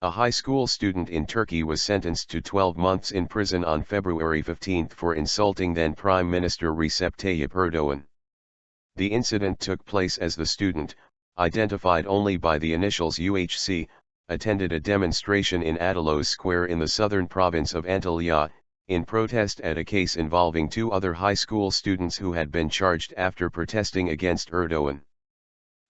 A high school student in Turkey was sentenced to 12 months in prison on February 15 for insulting then Prime Minister Recep Tayyip Erdoğan. The incident took place as the student, identified only by the initials U.H.C, attended a demonstration in Attalos Square in the southern province of Antalya, in protest at a case involving two other high school students who had been charged after protesting against Erdoğan.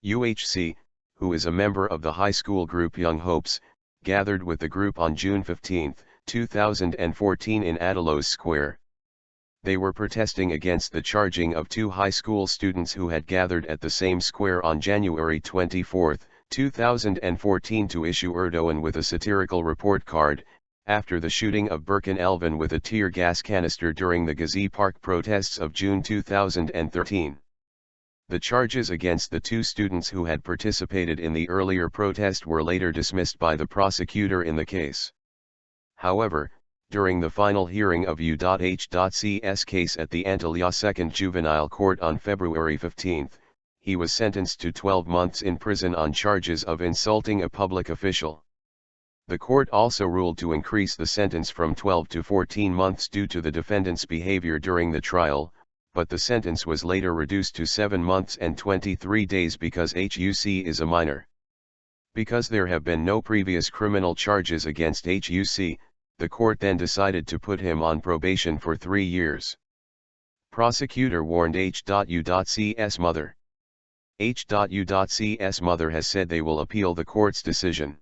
U.H.C, who is a member of the high school group Young Hopes, gathered with the group on June 15, 2014 in Attalos Square. They were protesting against the charging of two high school students who had gathered at the same square on January 24, 2014 to issue Erdoğan with a satirical report card, after the shooting of Berkin Elvan with a tear gas canister during the Gezi Park protests of June 2013. The charges against the two students who had participated in the earlier protest were later dismissed by the prosecutor in the case. However, during the final hearing of U.H.C's case at the Antalya 2nd Juvenile Court on February 15, he was sentenced to 12 months in prison on charges of insulting a public official. The court also ruled to increase the sentence from 12 to 14 months due to the defendant's behavior during the trial, but the sentence was later reduced to 7 months and 23 days because H.U.C is a minor. Because there have been no previous criminal charges against H.U.C, the court then decided to put him on probation for 3 years. Prosecutor warned H.U.C's mother. H.U.C's mother has said they will appeal the court's decision.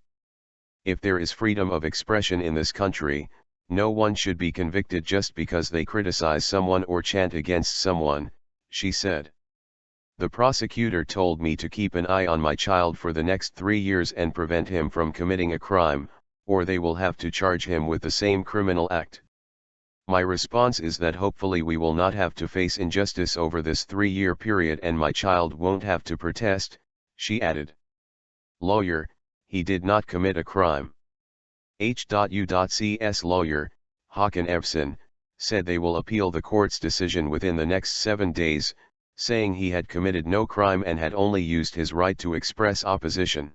If there is freedom of expression in this country, no one should be convicted just because they criticize someone or chant against someone, she said. The prosecutor told me to keep an eye on my child for the next 3 years and prevent him from committing a crime, or they will have to charge him with the same criminal act. My response is that hopefully we will not have to face injustice over this 3-year period and my child won't have to protest, she added. Lawyer, he did not commit a crime. H.U.C's lawyer, Hakan Evsen, said they will appeal the court's decision within the next 7 days, saying he had committed no crime and had only used his right to express opposition.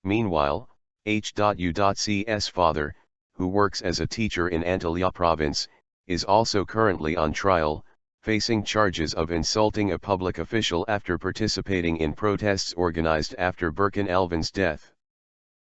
Meanwhile, H.U.C's father, who works as a teacher in Antalya province, is also currently on trial, facing charges of insulting a public official after participating in protests organized after Berkin Elvan's death.